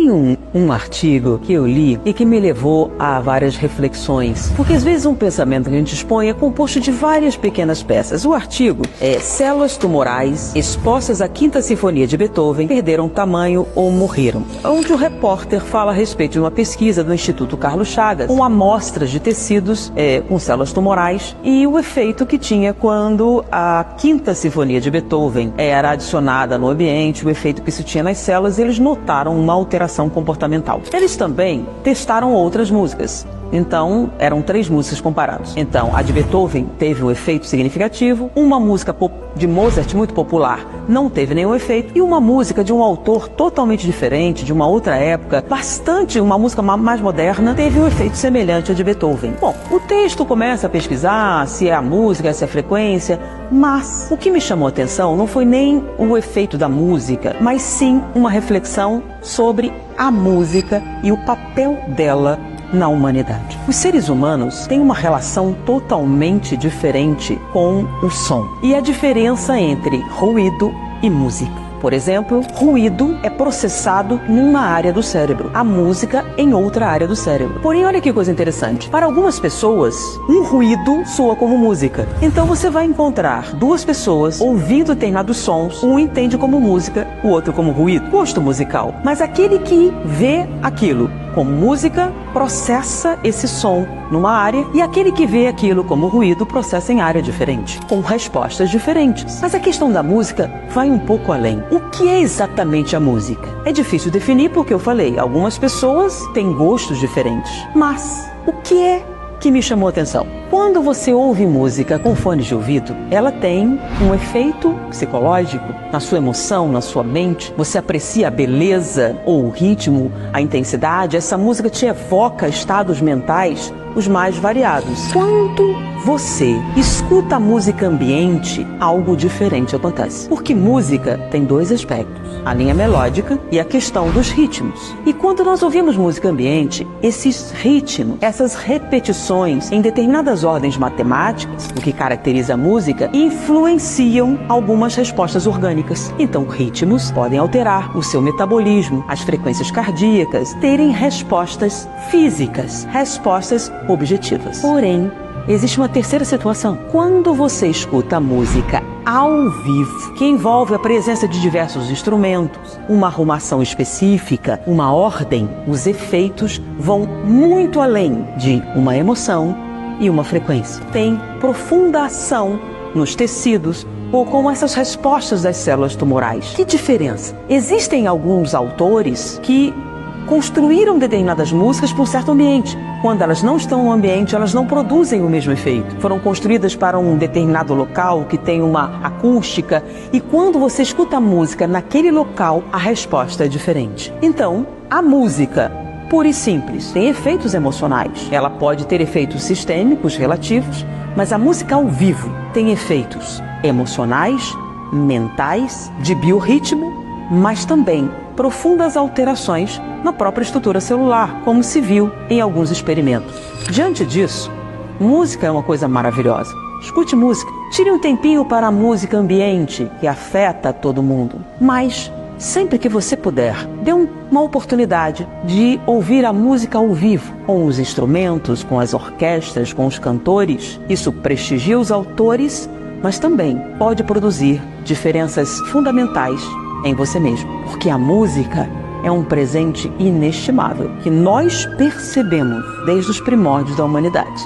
Tem um artigo que eu li e que me levou a várias reflexões, porque às vezes um pensamento que a gente expõe é composto de várias pequenas peças. O artigo é "Células tumorais expostas à Quinta Sinfonia de Beethoven perderam tamanho ou morreram", onde o repórter fala a respeito de uma pesquisa do Instituto Carlos Chagas com amostras de tecidos com células tumorais e o efeito que tinha quando a Quinta Sinfonia de Beethoven era adicionada no ambiente, o efeito que isso tinha nas células. Eles notaram uma alteração comportamental. Eles também testaram outras músicas. Então, eram 3 músicas comparadas. Então, a de Beethoven teve um efeito significativo, uma música de Mozart muito popular não teve nenhum efeito, e uma música de um autor totalmente diferente, de uma outra época, uma música mais moderna, teve um efeito semelhante à de Beethoven. Bom, o texto começa a pesquisar se é a música, se é a frequência, mas o que me chamou a atenção não foi nem o efeito da música, mas sim uma reflexão sobre a música e o papel dela na humanidade. Os seres humanos têm uma relação totalmente diferente com o som e a diferença entre ruído e música. Por exemplo, ruído é processado numa área do cérebro, a música em outra área do cérebro. Porém, olha que coisa interessante. Para algumas pessoas, um ruído soa como música. Então você vai encontrar 2 pessoas ouvindo determinados sons, um entende como música, o outro como ruído, gosto musical. Mas aquele que vê aquilo como música processa esse som numa área, e aquele que vê aquilo como ruído processa em área diferente, com respostas diferentes. Mas a questão da música vai um pouco além. O que é exatamente a música? É difícil definir porque eu falei, algumas pessoas têm gostos diferentes. Mas o que é que me chamou a atenção? Quando você ouve música com fones de ouvido, ela tem um efeito psicológico na sua emoção, na sua mente. Você aprecia a beleza ou o ritmo, a intensidade. Essa música te evoca estados mentais os mais variados. Quando você escuta a música ambiente, algo diferente acontece. Porque música tem 2 aspectos, a linha melódica e a questão dos ritmos. E quando nós ouvimos música ambiente, esses ritmos, essas repetições em determinadas ordens matemáticas, o que caracteriza a música, influenciam algumas respostas orgânicas. Então, ritmos podem alterar o seu metabolismo, as frequências cardíacas, terem respostas físicas, respostas objetivas. Porém, existe uma terceira situação. Quando você escuta a música ao vivo, que envolve a presença de diversos instrumentos, uma arrumação específica, uma ordem, os efeitos vão muito além de uma emoção e uma frequência. Tem profunda ação nos tecidos ou com essas respostas das células tumorais. Que diferença? Existem alguns autores que construíram determinadas músicas para um certo ambiente. Quando elas não estão no ambiente, elas não produzem o mesmo efeito. Foram construídas para um determinado local que tem uma acústica, e quando você escuta a música naquele local, a resposta é diferente. Então, a música, pura e simples, tem efeitos emocionais. Ela pode ter efeitos sistêmicos relativos, mas a música ao vivo tem efeitos emocionais, mentais, de biorritmo, mas também profundas alterações na própria estrutura celular, como se viu em alguns experimentos. Diante disso, música é uma coisa maravilhosa. Escute música, tire um tempinho para a música ambiente, que afeta todo mundo. Mas, sempre que você puder, dê uma oportunidade de ouvir a música ao vivo, com os instrumentos, com as orquestras, com os cantores. Isso prestigia os autores, mas também pode produzir diferenças fundamentais em você mesmo, porque a música é um presente inestimável que nós percebemos desde os primórdios da humanidade.